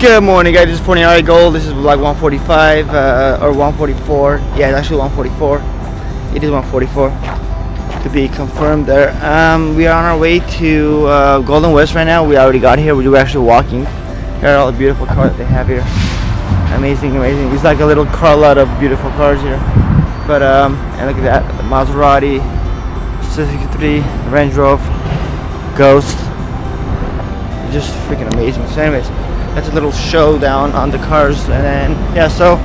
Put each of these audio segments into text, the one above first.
Good morning, guys. This is Phon-Er Gold. This is vlog 145 or 144. Yeah, it's actually 144. It is 144 to be confirmed there. We are on our way to Golden West right now. We already got here. We were actually walking. Here are all the beautiful cars that they have here. Amazing, amazing. It's like a little car lot of beautiful cars here. But and look at that, the Maserati, 63, Range Rover, Ghost. Just freaking amazing. So anyways, that's a little showdown on the cars. And then yeah, so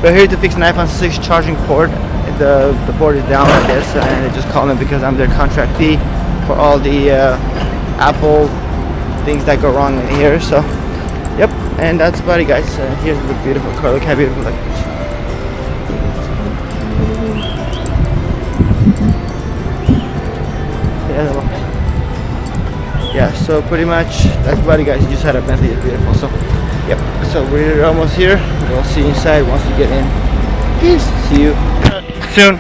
we're here to fix an iPhone 6 charging port. The port is down, I guess, and they just called me because I'm their contractee for all the Apple things that go wrong in here. So yep, and that's about it, guys. Here's the beautiful car. Look how beautiful that is. Yeah, so pretty much that's about it, guys. You just had a Bentley. It's beautiful. So yep, so we're almost here. We'll see you inside once we get in. Peace. See you soon.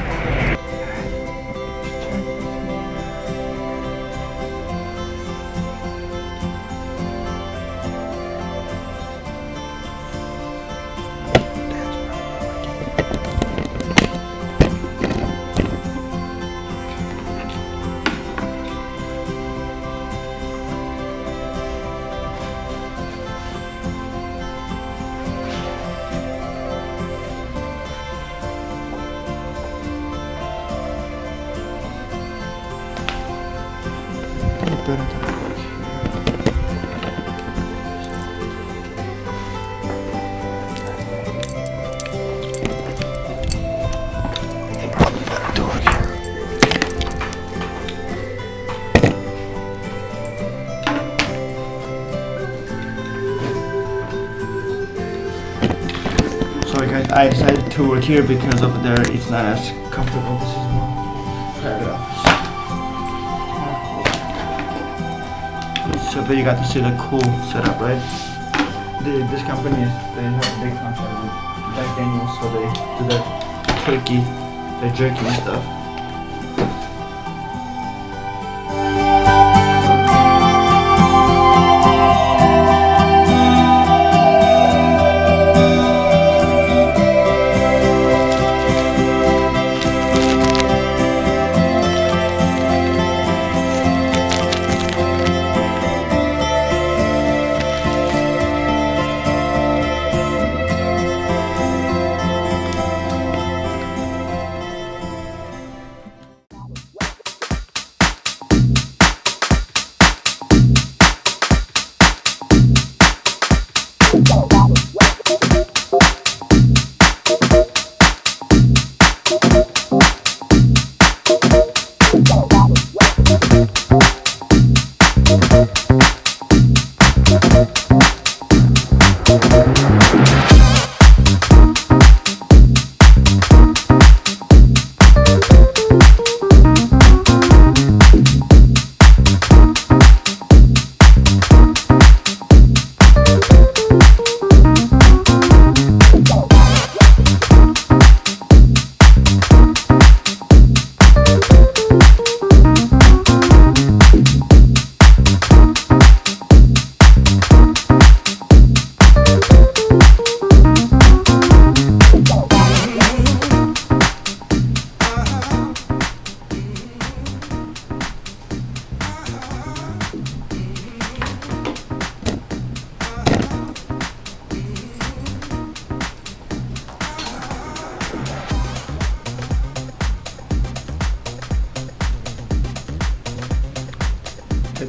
Sorry guys, I decided to work here because over there it's not as comfortable. This is more private office. So there you got to see the cool setup, right? This company they have a big contract with Jack Daniels, so they do their turkey, their jerky and stuff.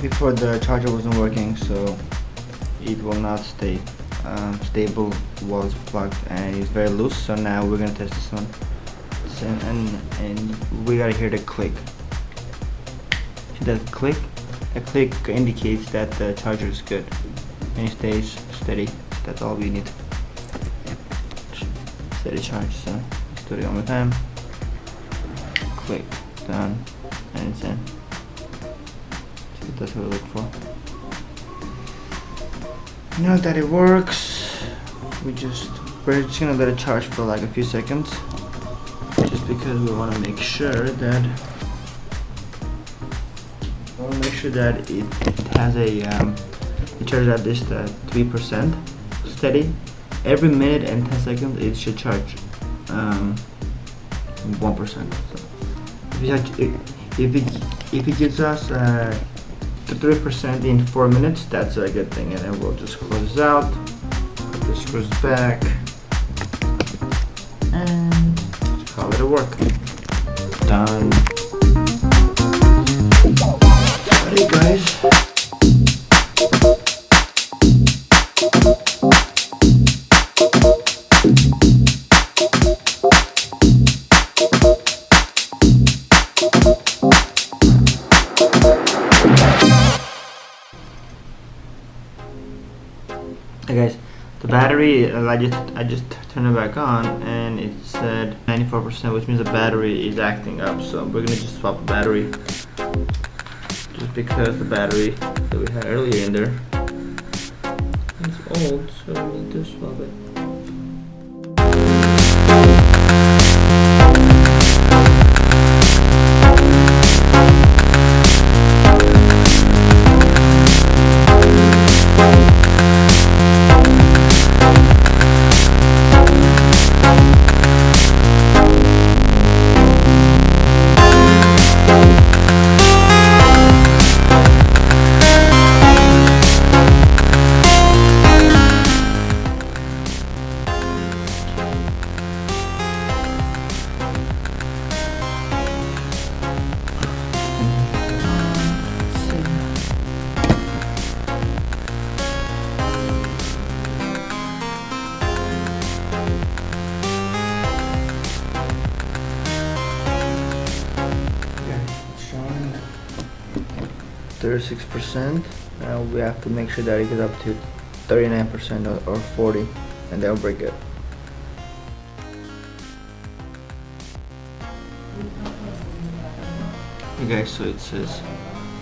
Before the charger wasn't working, so it will not stay stable while it's plugged, and it's very loose. So now we're gonna test this one, and we gotta hear the click. See that click? A click indicates that the charger is good and it stays steady. That's all we need. Steady charge. So let's do it one more time. Click, done, and it's in. That's what we look for. Now that it works, we're just gonna let it charge for like a few seconds, just because we want to make sure that it has a it charges at least 3%. steady. Every minute and 10 seconds it should charge 1%. So if it gives us 3% in 4 minutes, that's a good thing. And then we'll just close this out, put the screws back, and just call it a work. Done. Ready, guys? Hey guys, the battery, I just turned it back on and it said 94%, which means the battery is acting up. So we're gonna just swap the battery, just because the battery that we had earlier in there is old, so we need to swap it. Showing 36%. Now we have to make sure that it gets up to 39% or 40, and that'll break it. Okay, so it says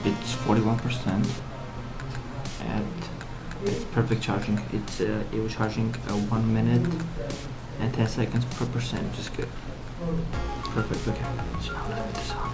it's 41% at perfect charging. It was charging 1 minute and 10 seconds per percent, which is good. Perfect. Okay, so I'll leave this on.